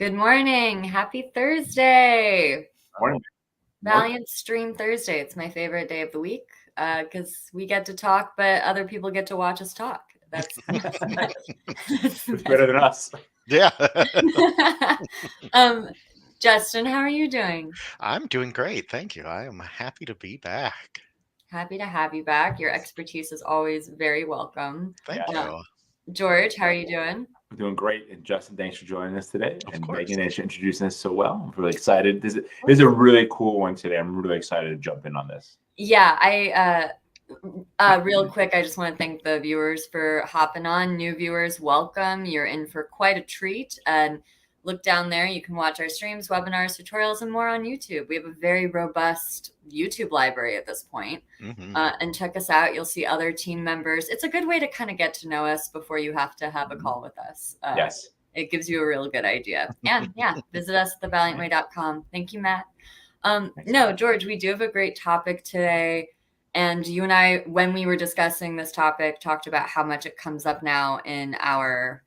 Good morning. Happy Thursday. Morning. Morning. Valiant Stream Thursday. It's my favorite day of the week because we get to talk, but other people get to watch us talk. That's It's better than us. Yeah. um, Justin, how are you doing? I'm doing great. Thank you. I am happy to be back. Happy to have you back. Your expertise is always very welcome. Thank Yeah. you. George, how are you doing? I'm doing great. And Justin, thanks for joining us today. Of And course. Megan, thanks for introducing us so well. I'm really excited. This is a really cool one today. I'm really excited to jump in on this. Yeah, real quick, I just want to thank the viewers for hopping on. New viewers, welcome. You're in for quite a treat. And look down there. You can watch our streams, webinars, tutorials, and more on YouTube. We have a very robust YouTube library at this point. Mhm. And check us out. You'll see other team members. It's a good way to kind of get to know us before you have to have a call with us. Yes. It gives you a real good idea. And yeah, visit us at thevaliantway.com. Thank you, Matt. No, George, we do have a great topic today. And you and I, when we were discussing this topic, talked about how much it comes up now in our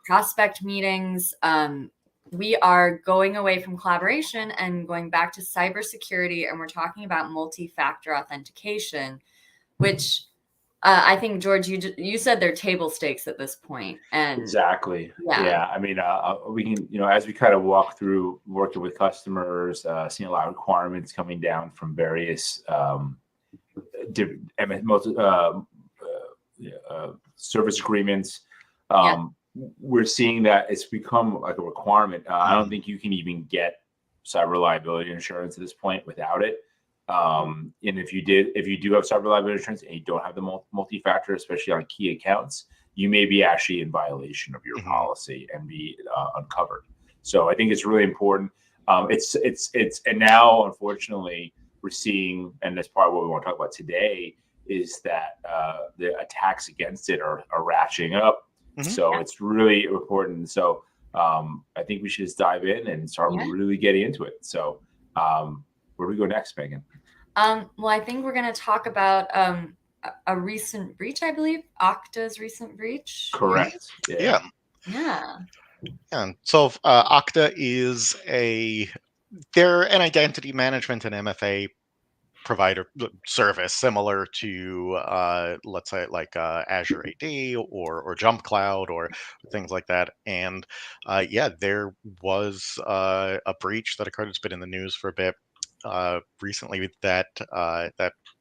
prospect meetings. We are going away from collaboration and going back to cybersecurity, and we're talking about multi-factor authentication, which I think, George, you said they're table stakes at this point. And exactly. Yeah. I mean, we can, as we kind of walk through working with customers, seeing a lot of requirements coming down from various service agreements. We're seeing that it's become like a requirement. I don't think you can even get cyber liability insurance at this point without it. And if you do have cyber liability insurance and you don't have the multi-factor, especially on key accounts, you may be actually in violation of your policy and be uncovered. So I think it's really important. And now, unfortunately, we're seeing, and that's part of what we want to talk about today, is that the attacks against it are ratcheting up. So it's really important. So I think we should just dive in and start really getting into it. So where do we go next, Megan? Well, I think we're going to talk about a recent breach, I believe, Okta's recent breach. Correct. Yeah. So Okta is they're an identity management and MFA provider service similar to let's say like Azure AD or Jump Cloud or things like that. And there was a breach that occurred. It's been in the news for a bit recently that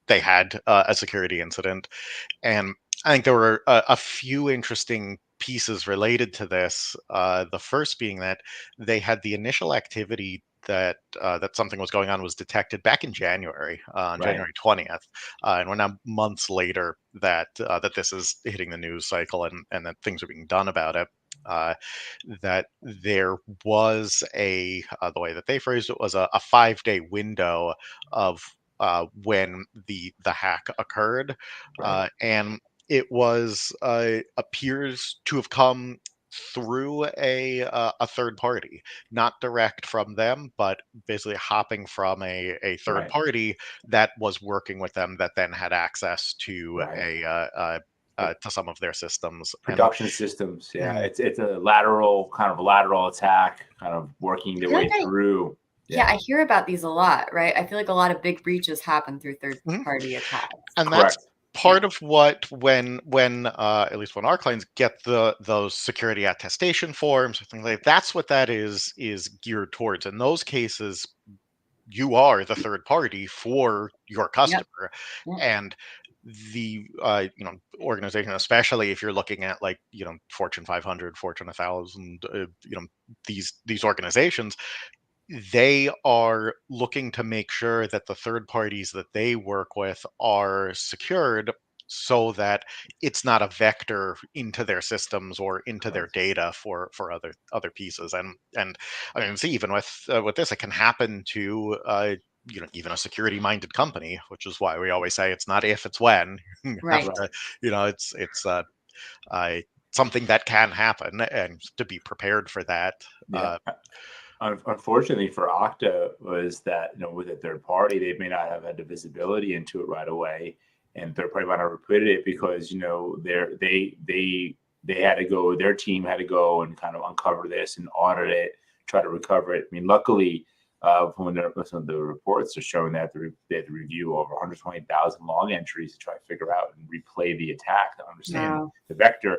they had a security incident, and I think there were a few interesting pieces related to this. The first being that they had the initial activity that something was going on was detected back in January, on January 20th, and we're now months later that this is hitting the news cycle and that things are being done about it. That there was the way that they phrased it was a 5-day window of when the hack occurred, and it was appears to have come through a third party, not direct from them, but basically hopping from a third party that was working with them that then had access to to some of their systems, production systems. It's a lateral attack, kind of working their way through. Yeah, I hear about these a lot, right? I feel like a lot of big breaches happen through third-party attacks. And that's part of what when at least when our clients get those security attestation forms or things like that, that's what that is geared towards. In those cases, you are the third party for your customer. And the organization, especially if you're looking at like Fortune 500, Fortune 1000, these organizations, they are looking to make sure that the third parties that they work with are secured so that it's not a vector into their systems or into their data for other pieces. And I mean, see, even with this, it can happen to even a security minded company, which is why we always say it's not if, it's when. It's something that can happen, and to be prepared for that. Unfortunately for Okta was that, with a third party, they may not have had the visibility into it right away. And third party might not have reported it because, they their team had to go and kind of uncover this and audit it, try to recover it. I mean, luckily, when some of the reports are showing that they had to review over 120,000 log entries to try to figure out and replay the attack to understand the vector.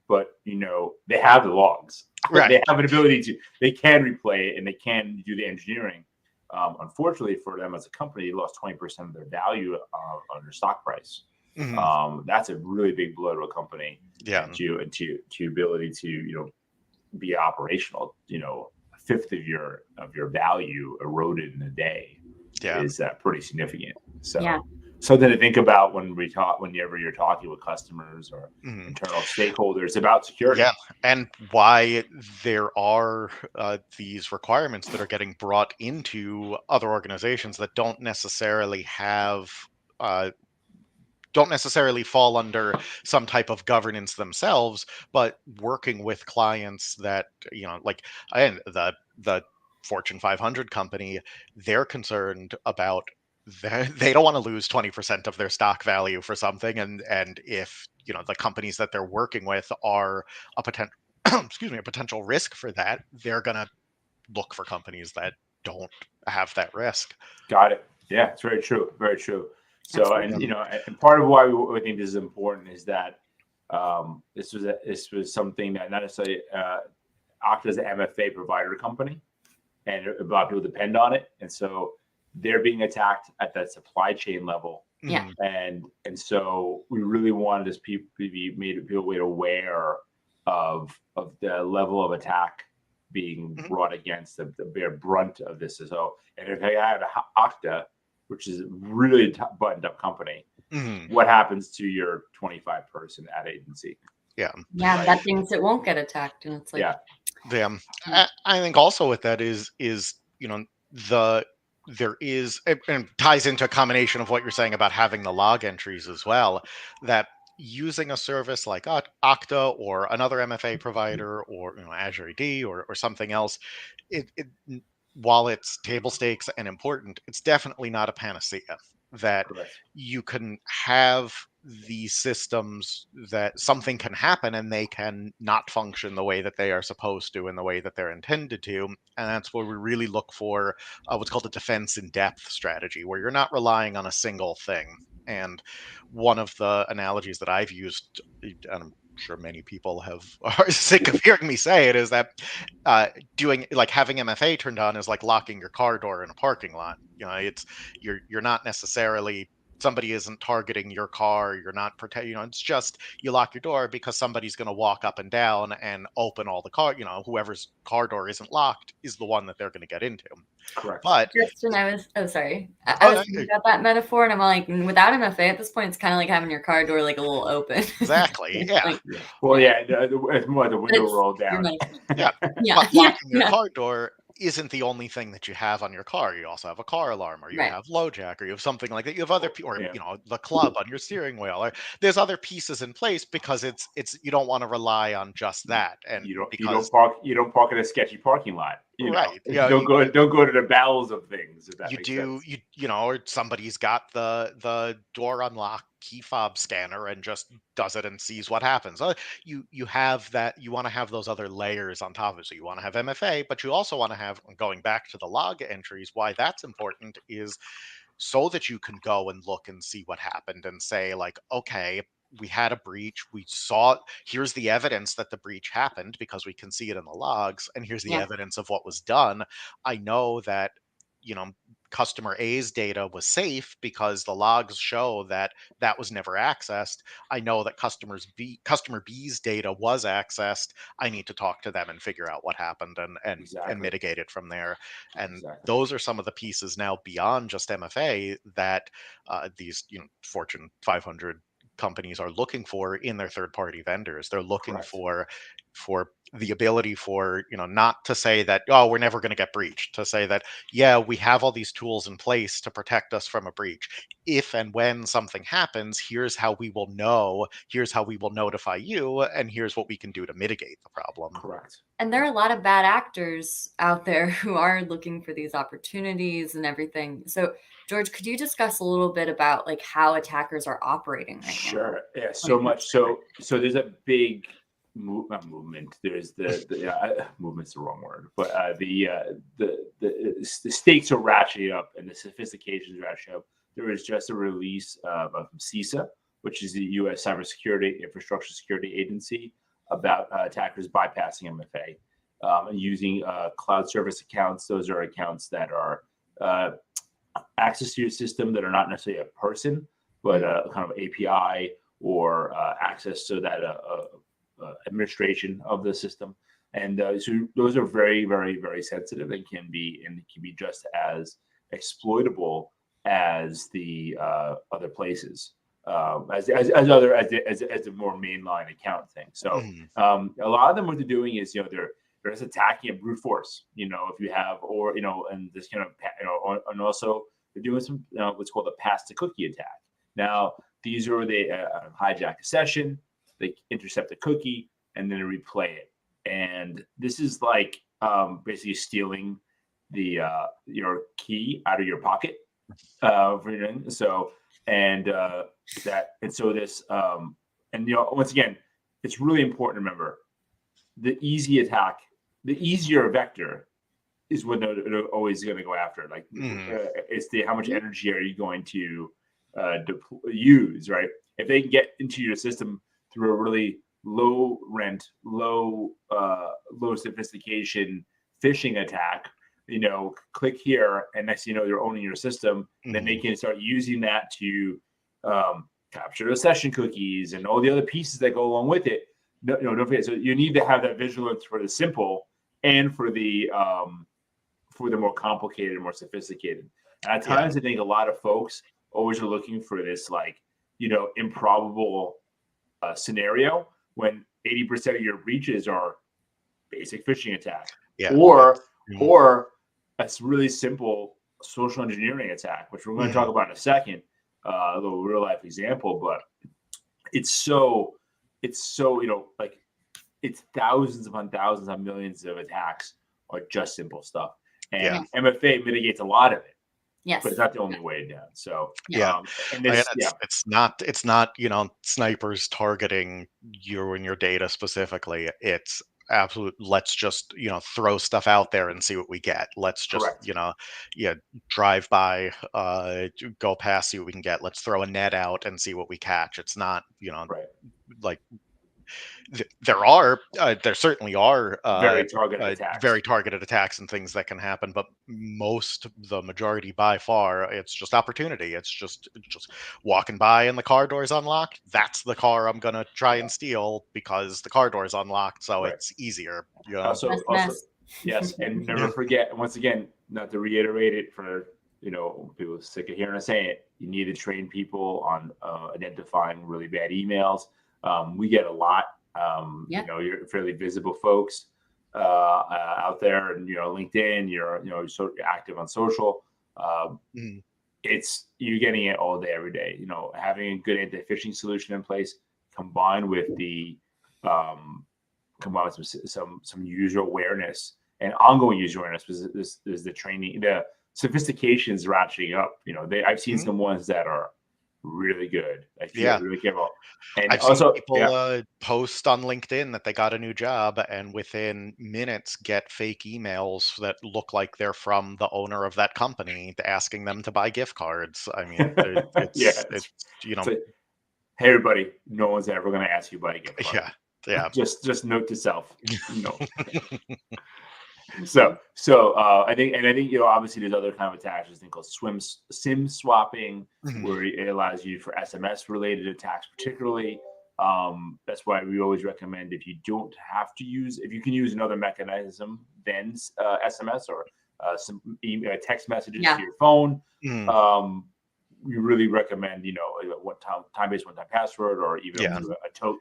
But they have the logs. Right. They have an ability they can replay it and they can do the engineering. Unfortunately for them as a company, they lost 20% of their value on their stock price. That's a really big blow to a company. Yeah. And to ability to be operational. A fifth of your value eroded in a day is pretty significant. So something to think about whenever you're talking with customers or internal stakeholders about security. Yeah, and why there are these requirements that are getting brought into other organizations that don't necessarily fall under some type of governance themselves, but working with clients that like the Fortune 500 company, they're concerned about they don't want to lose 20% of their stock value for something, and if the companies that they're working with are a potential a potential risk for that, they're gonna look for companies that don't have that risk. Got it. Yeah, it's very true. Very true. So, and part of why we think this is important is that this was something that not necessarily Okta is an MFA provider company, and a lot of people depend on it, and so they're being attacked at that supply chain level. Yeah. And so we really wanted this people be made aware of the level of attack being brought against the bare brunt of this. So, and if I had Okta, which is a really buttoned up company, what happens to your 25-person ad agency? Yeah, that thinks it won't get attacked, and it's like I think also with that is there is, and ties into a combination of what you're saying about having the log entries as well, that using a service like Okta or another MFA provider or Azure AD or something else, it while it's table stakes and important, it's definitely not a panacea. That you can have these systems that something can happen and they can not function the way that they are supposed to in the way that they're intended to. And that's where we really look for what's called a defense in depth strategy, where you're not relying on a single thing. And one of the analogies that I've used, and I'm sure many people are sick of hearing me say it, is that doing like having MFA turned on is like locking your car door in a parking lot. It's you're not necessarily, somebody isn't targeting your car, you're not protecting, it's just you lock your door because somebody's going to walk up and down and open all the car, whoever's car door isn't locked is the one that they're going to get into. Correct. But Justin, I was thinking about that metaphor, and I'm like, without MFA at this point, it's kind of like having your car door like a little open. Exactly. Yeah. Well, it's more the window rolled down. But locking your car door isn't the only thing that you have on your car. You also have a car alarm, or you have LoJack, or you have something like that. You have other, or the club on your steering wheel. Or there's other pieces in place because it's you don't want to rely on just that. And you don't park in a sketchy parking lot. Right. Don't go to the bowels of things. If that makes sense. Or somebody's got the door unlock key fob scanner and just does it and sees what happens. You have that. You want to have those other layers on top of it. So you want to have MFA, but you also want to have, going back to the log entries, why that's important is so that you can go and look and see what happened and say, like, okay, we had a breach. We saw, here's the evidence that the breach happened because we can see it in the logs. And here's the evidence of what was done. I know that, customer A's data was safe because the logs show that that was never accessed. I know that customer B's data was accessed. I need to talk to them and figure out what happened and mitigate it from there. And those are some of the pieces now beyond just MFA that these Fortune 500 companies are looking for in their third-party vendors. They're looking for the ability for, not to say that, oh, we're never going to get breached, to say that, yeah, we have all these tools in place to protect us from a breach. If and when something happens, here's how we will know, here's how we will notify you, and here's what we can do to mitigate the problem. Correct. And there are a lot of bad actors out there who are looking for these opportunities and everything. So, George, could you discuss a little bit about like how attackers are operating right now? Sure. Yeah, so much. So there's a big not movement. There's movement's the wrong word, but the stakes are ratcheting up and the sophistication is ratcheting up. There was just a release of CISA, which is the U.S. Cybersecurity Infrastructure Security Agency, about attackers bypassing MFA and using cloud service accounts. Those are accounts that are access to your system that are not necessarily a person, but a kind of API or access to that administration of the system. And so those are very, very, very sensitive and can be just as exploitable as the other places, as the more mainline account thing. So a lot of them, what they're doing is, they're just attacking at brute force. If you have, or and this kind of, and also they're doing some what's called a pass to cookie attack. Now these are they hijack a session, they intercept the cookie, and then replay it. And this is like basically stealing the your key out of your pocket. So this once again, it's really important to remember the easier vector is what they're always going to go after. Like it's how much energy are you going to use, right? If they can get into your system through a really low rent, low sophistication phishing attack, click here, and next thing you know, they're owning your system. Then they can start using that to capture the session cookies and all the other pieces that go along with it. No, don't forget. So you need to have that vigilance for the simple and for the more complicated and more sophisticated. And at times, I think a lot of folks always are looking for this, improbable scenario when 80% of your breaches are basic phishing attack, or a really simple social engineering attack, which we're going to talk about in a second, a little real life example. But it's thousands upon thousands on millions of attacks are just simple stuff, and MFA mitigates a lot of it. Yes, but it's not the only way down. So and it's not snipers targeting you and your data specifically. It's absolute. Let's just throw stuff out there and see what we get. Let's just drive by, go past, see what we can get. Let's throw a net out and see what we catch. It's not like. There certainly are very targeted attacks and things that can happen, but the majority by far, it's just opportunity. It's just walking by and the car door's unlocked. That's the car I'm gonna try and steal because the car door's unlocked, so it's easier. Also, yes, and never forget, once again, not to reiterate it for people sick of hearing us saying it, you need to train people on identifying really bad emails. We get a lot. You're fairly visible folks out there, and LinkedIn. You're so active on social. You're getting it all day, every day. Having a good anti-phishing solution in place, combined with some user awareness and ongoing user awareness, because is the training, the sophistication is ratcheting up. I've seen some ones that are really good. Really careful. And I've seen people post on LinkedIn that they got a new job, and within minutes get fake emails that look like they're from the owner of that company asking them to buy gift cards. I mean, it's hey everybody, no one's ever going to ask you to buy a gift card. Yeah. Just note to self. So I think obviously there's other kind of attacks. There's a thing called SIM swapping, where it allows you for SMS related attacks, particularly. That's why we always recommend, if you can use another mechanism than SMS or some text messages to your phone. We really recommend time-based one-time password, or even a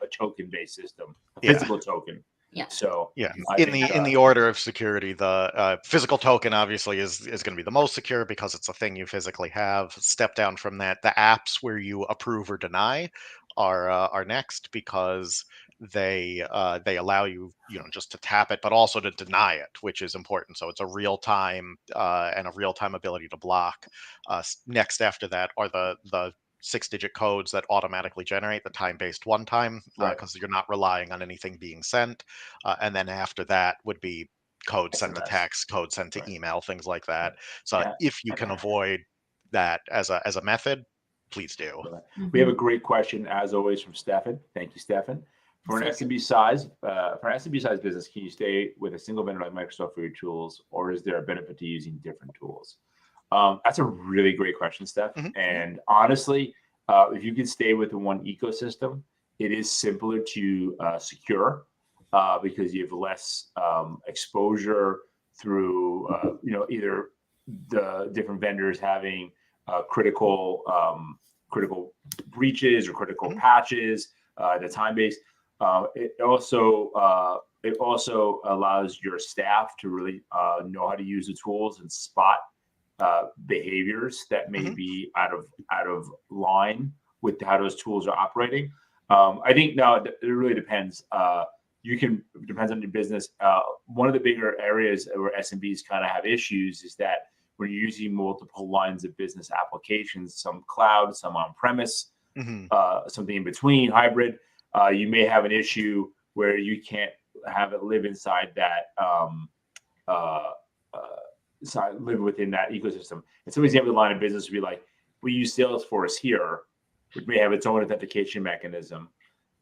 token-based system, a physical token. So in the order of security, the physical token obviously is going to be the most secure because it's a thing you physically have. Step down from that, the apps where you approve or deny are next, because they allow you just to tap it, but also to deny it, which is important. So it's a real time and a real time ability to block. Next after that are the 6-digit codes that automatically generate the time-based one time, Right. because you're not relying on anything being sent. And then after that would be code sent to SMS. text, code sent to Right. email, things like that. So Yeah. if you can avoid that as a method, please do. We have a great question, as always, from Stefan. Thank you, Stefan. For an SMB size business, can you stay with a single vendor like Microsoft for your tools, or is there a benefit to using different tools? That's a really great question, Steph. And honestly, if you can stay with the one ecosystem, it is simpler to secure because you have less exposure through either the different vendors having critical breaches or critical patches. The time base. It also allows your staff to really know how to use the tools and spot behaviors that may be out of line with how those tools are operating. I think now it really depends. Depends on your business. One of the bigger areas where SMBs kind of have issues is that when you're using multiple lines of business applications, some cloud, some on-premise, something in between, hybrid, you may have an issue where you can't have it live inside that live within that ecosystem. And some example of the line of business would be like, we use Salesforce here, which may have its own authentication mechanism.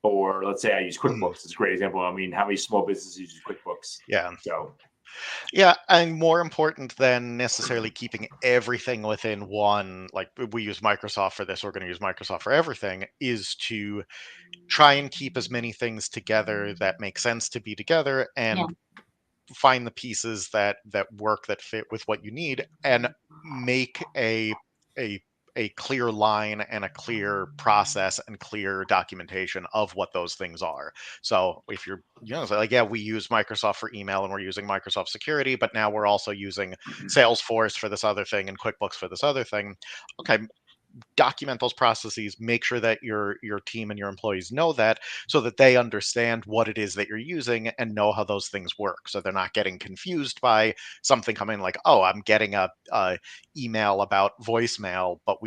Or let's say I use QuickBooks. It's a great example. I mean, how many small businesses use QuickBooks? Yeah. So. Yeah, and more important than necessarily keeping everything within one, like we use Microsoft for this, we're going to use Microsoft for everything, is to try and keep as many things together that make sense to be together and find the pieces that work, that fit with what you need, and make a clear line and a clear process and clear documentation of what those things are. So if you're, like, yeah, we use Microsoft for email and we're using Microsoft Security, but now we're also using Salesforce for this other thing and QuickBooks for this other thing. Okay, document those processes, make sure that your team and your employees know that, so that they understand what it is that you're using and know how those things work, so they're not getting confused by something coming like, oh, I'm getting a email about voicemail, but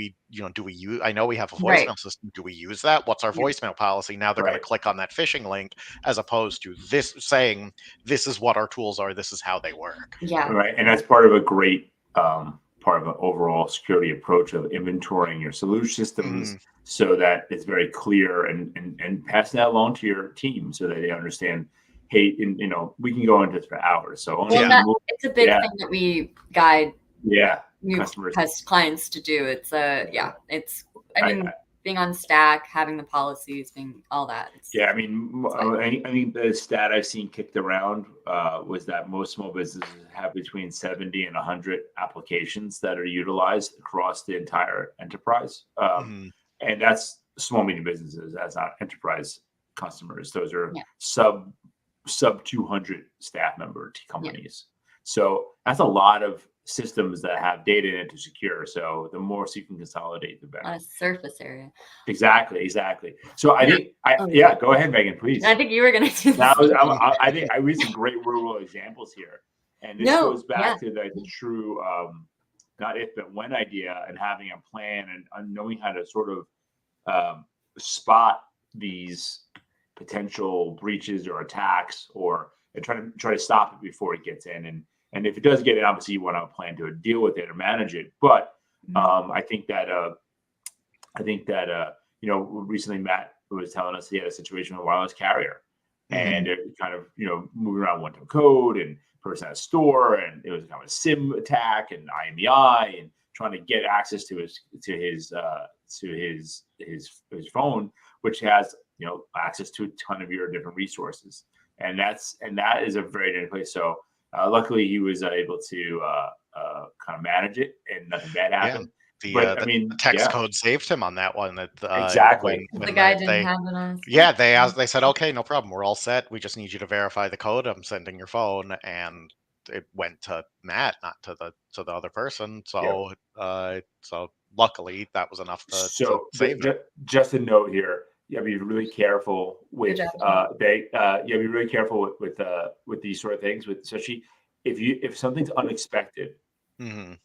do we use, I know we have a voicemail system, do we use that? What's our voicemail policy? Now they're going to click on that phishing link, as opposed to this saying, this is what our tools are, this is how they work. Right. And that's part of a great part of an overall security approach of inventorying your solution systems so that it's very clear, and passing that along to your team so that they understand, hey, we can go into this for hours. So it's a big thing that we guide new customers, clients to do. It's being on Stack, having the policies, being all that. I think the stat I've seen kicked around was that most small businesses have between 70 and 100 applications that are utilized across the entire enterprise. And that's small, medium businesses. That's not enterprise customers. Those are sub 200 staff member companies. So that's a lot of systems that have data in it to secure. So the more you can consolidate, the better. On a surface area. Exactly. So I think, go ahead, Megan, please. I think you were going to do that. I think I read some great real world examples here. And this goes back to the true, not if, but when idea, and having a plan and knowing how to sort of spot these potential breaches or attacks, and try to stop it before it gets in. And if it does get in, obviously you want to plan to deal with it or manage it. But I think that recently Matt was telling us he had a situation with a wireless carrier, and it kind of moving around one-time code and person at a store, and it was kind of a SIM attack and IMEI and trying to get access to his phone, which has access to a ton of your different resources, and that is a very different place. So. Luckily, he was able to kind of manage it, and nothing bad happened. The text code saved him on that one. Exactly. When the guy didn't have it on. They said, okay, no problem, we're all set. We just need you to verify the code. I'm sending your phone, and it went to Matt, not to the other person. So so luckily, that was enough to save it. Just a note here. You gotta be really careful with be really careful with these sort of things, especially if something's unexpected. You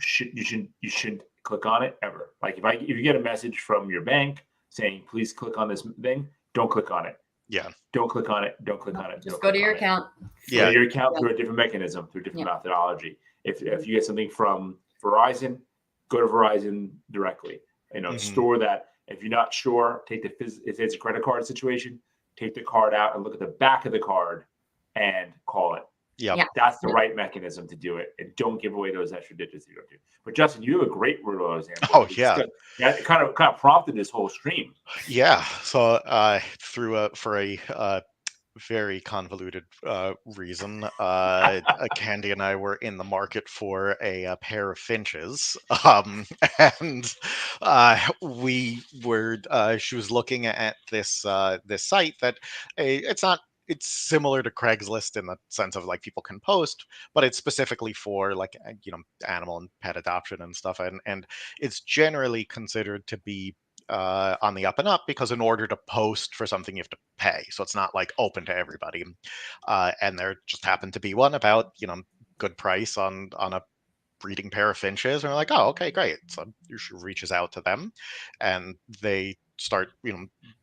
should click on it ever. Like if you get a message from your bank saying, please click on this thing, don't click on it. Yeah. Don't click on it. Don't click on it. Just go to your account. Go to your account through a different mechanism, through a different methodology. If you get something from Verizon, go to Verizon directly. Store that. If you're not sure, if it's a credit card situation, take the card out and look at the back of the card and call it. Yeah. That's the right mechanism to do it. And don't give away those extra digits you don't do. But Justin, you have a great real example. Oh, yeah. That kind of prompted this whole stream. Yeah. So for a very convoluted reason, Candy and I were in the market for a pair of Finches, and we were. She was looking at this site that it's similar to Craigslist in the sense of like people can post, but it's specifically for like animal and pet adoption and stuff, and it's generally considered to be on the up and up, because in order to post for something you have to pay, so it's not like open to everybody. And there just happened to be one about good price on a breeding pair of finches, and we're like, oh, okay, great. So she reaches out to them, and they start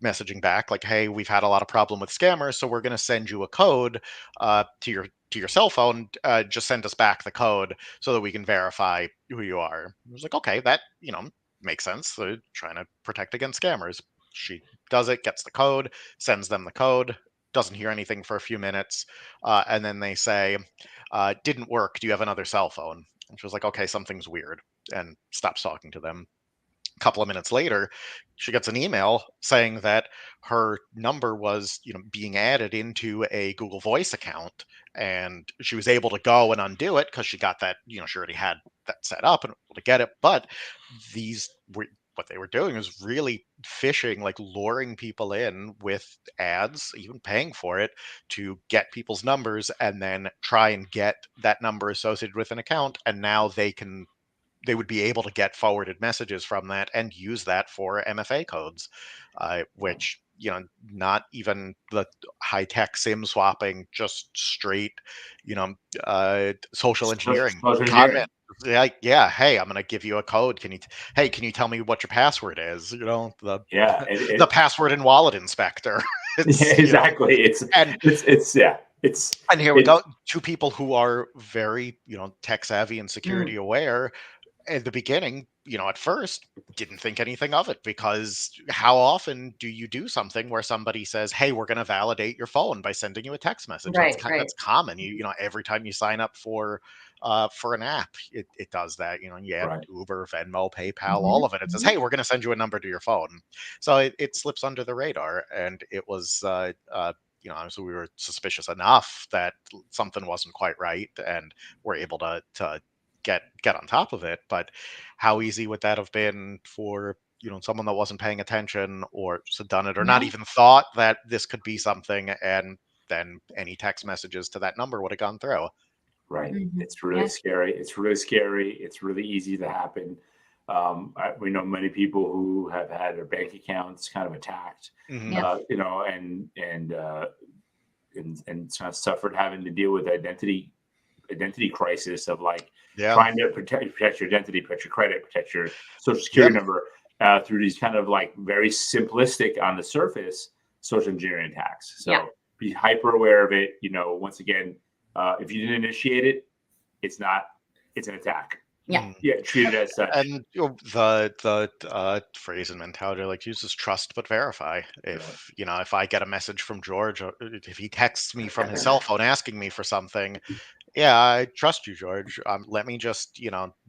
messaging back like, hey, we've had a lot of problem with scammers, so we're going to send you a code to your cell phone. Just send us back the code so that we can verify who you are. I was like, okay, that makes sense. They're trying to protect against scammers. She does it, gets the code, sends them the code, doesn't hear anything for a few minutes, and then they say, didn't work, do you have another cell phone? And she was like, okay, something's weird, and stops talking to them. A couple of minutes later, she gets an email saying that her number was being added into a Google Voice account, and she was able to go and undo it because she got that, she already had that set up and able to get it. But what they were doing was really phishing, like luring people in with ads, even paying for it, to get people's numbers and then try and get that number associated with an account. And now they would be able to get forwarded messages from that and use that for MFA codes, which, not even the high-tech SIM swapping, just straight, social engineering. Comment. Yeah, hey, I'm going to give you a code. Can you tell me what your password is? The password and wallet inspector. Exactly. And here we go. Two people who are very, tech savvy and security aware. At the beginning, at first, didn't think anything of it, because how often do you do something where somebody says, hey, we're going to validate your phone by sending you a text message? Right, that's common. Every time you sign up for an app, it does that. You have Uber, Venmo, PayPal, all of it. It says, hey, we're going to send you a number to your phone. So it slips under the radar. And it was, obviously we were suspicious enough that something wasn't quite right, and we're able to get on top of it. But how easy would that have been for someone that wasn't paying attention, or just had done it, or not even thought that this could be something, and then any text messages to that number would have gone through? Right. It's really scary. It's really easy to happen. We know many people who have had their bank accounts kind of attacked, and kind of suffered having to deal with identity crisis of trying to protect your identity, protect your credit, protect your social security number through these kind of like very simplistic on the surface social engineering attacks. So be hyper aware of it. Once again, if you didn't initiate it, it's an attack. Treat it as such. And the phrase and mentality like uses trust but verify. If I get a message from George, or if he texts me from his cell phone asking me for something, yeah, I trust you, George. Let me just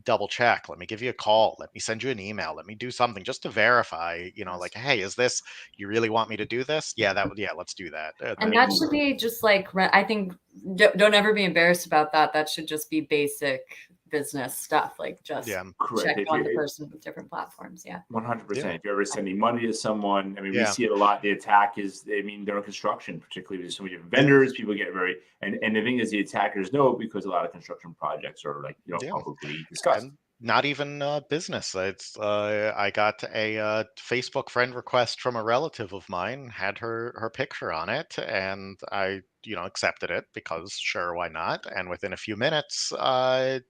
double check. Let me give you a call. Let me send you an email. Let me do something just to verify. Like, hey, is this, you really want me to do this? Yeah, let's do that. And that should be just like, I think, don't ever be embarrassed about that. That should just be basic business stuff, like just check on the person with different platforms. 100%. If you're ever sending money to someone, we see it a lot. The attack is, they're in construction, particularly with so many different vendors. People get very, and the thing is, the attackers know, because a lot of construction projects are publicly discussed. And not even business. It's I got a Facebook friend request from a relative of mine, had her picture on it, and I accepted it because sure, why not? And within a few minutes, it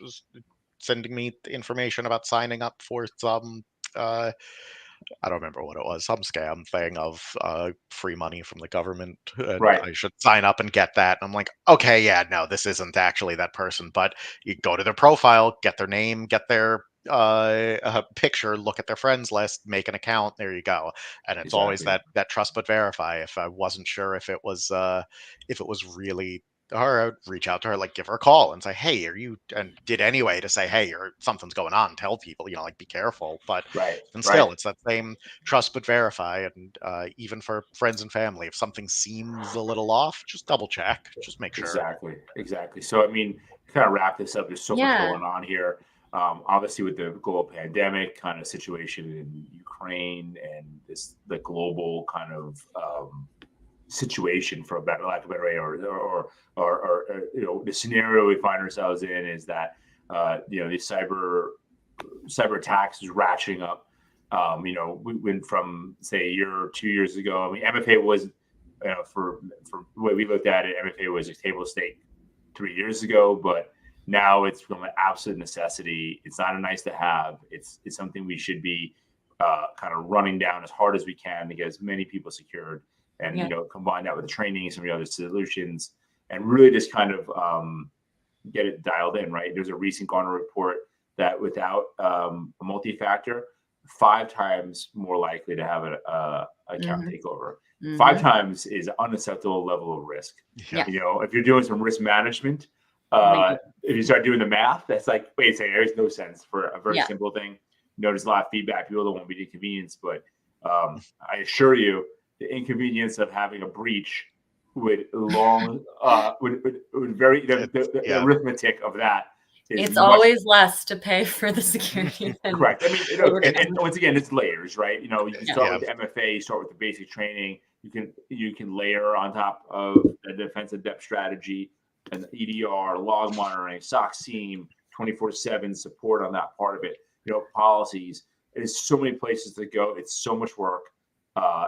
was sending me information about signing up for some I don't remember what it was, some scam thing of free money from the government, and Right. I should sign up and get that. And I'm like, okay, yeah, no, this isn't actually that person. But you go to their profile, get their name, get their picture, look at their friends list, make an account. There you go. And it's always Exactly. that trust but verify. If I wasn't sure if it was really her, I would reach out to her, like give her a call and say, hey, are you, and did anyway to say, hey, you're, something's going on, tell people, like be careful. But Right. and Right. still, it's that same trust but verify. And even for friends and family, if something seems a little off, just double check, just make sure. Exactly. Exactly. So, I mean, to kind of wrap this up, there's so much Yeah. going on here. Obviously, with the global pandemic kind of situation in Ukraine and the global kind of situation, for a better lack of a better way, or the scenario we find ourselves in is that these cyber attacks is ratcheting up. We went from, say, a year or 2 years ago. I mean, MFA was, for the way we looked at it, MFA was a table stake 3 years ago, but now it's from an absolute necessity. It's not a nice to have. It's something we should be kind of running down as hard as we can to get as many people secured, and combine that with the training and some of the other solutions, and really just kind of get it dialed in. Right? There's a recent Gartner report that without a multi-factor, 5 times more likely to have an account takeover. 5 times is an unacceptable level of risk. Yeah. If you're doing some risk management, if you start doing the math, that's like, wait a second, there's no sense for a very simple thing. There's a lot of feedback. People don't want to be inconvenienced, but I assure you, the inconvenience of having a breach would very the arithmetic of that. It's always less to pay for the security. Correct. I mean, and once again, it's layers, right? You can start with the MFA, you start with the basic training. You can layer on top of the defensive depth strategy and EDR, log monitoring, SOC SIEM, 24/7 support on that part of it. Policies. There's so many places to go. It's so much work.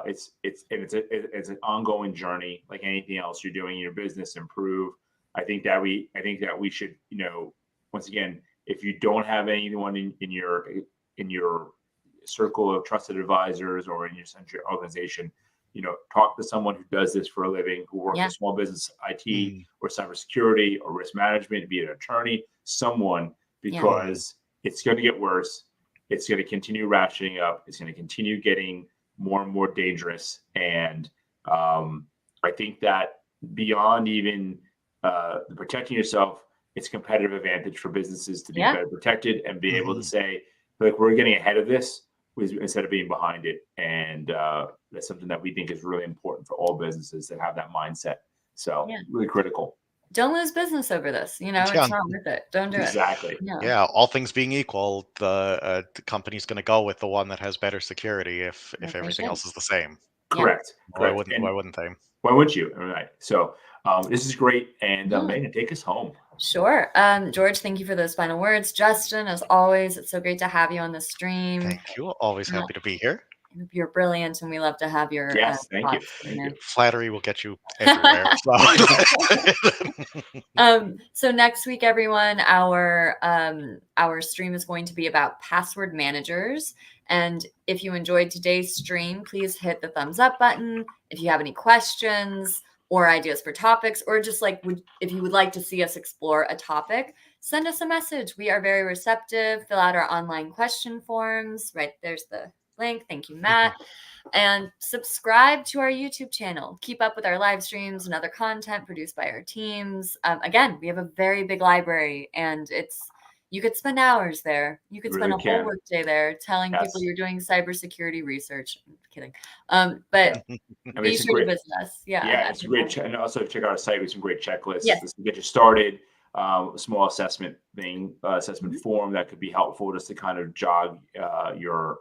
It's an ongoing journey, like anything else you're doing in your business. Improve. I think that we should, once again, if you don't have anyone in your circle of trusted advisors or in your organization, talk to someone who does this for a living, who works in small business IT or cybersecurity or risk management, be it an attorney, someone, because it's going to get worse. It's going to continue ratcheting up. It's going to continue getting more and more dangerous. And I think that beyond even protecting yourself, it's a competitive advantage for businesses to be better protected and be able to say, like, we're getting ahead of this instead of being behind it. And that's something that we think is really important for all businesses that have that mindset. So really critical. Don't lose business over this. It's not worth it. Don't do it. Exactly. Yeah. All things being equal, the company's going to go with the one that has better security if everything else is the same. Correct. Why wouldn't they? Why wouldn't you? All right. So this is great. And Megan, take us home. Sure. George, thank you for those final words. Justin, as always, it's so great to have you on the stream. Thank you. Always happy to be here. You're brilliant, and we love to have your thank you. Flattery will get you everywhere. So next week, everyone, our stream is going to be about password managers. And if you enjoyed today's stream, please hit the thumbs up button. If you have any questions or ideas for topics, or just if you would like to see us explore a topic, send us a message. We are very receptive. Fill out our online question forms. Right there's the link. Thank you, Matt. And subscribe to our YouTube channel. Keep up with our live streams and other content produced by our teams. Again, we have a very big library, and you could spend hours there. You could spend a whole workday there telling people you're doing cybersecurity research. I'm kidding. But be sure to visit us. Yeah, it's great. And also check out our site with some great checklists. Yes. This will get you started. A small assessment form that could be helpful just to kind of jog your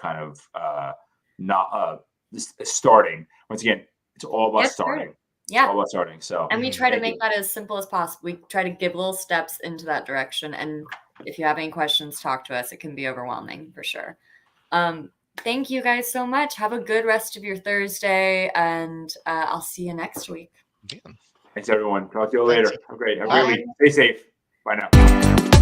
kind of starting. Once again, it's all about starting. Yeah. All about starting. So, and we try to make that as simple as possible. We try to give little steps into that direction. And if you have any questions, talk to us. It can be overwhelming for sure. Thank you guys so much. Have a good rest of your Thursday, and I'll see you next week. Thanks, everyone. Talk to you later. Have a great week. Stay safe. Bye now.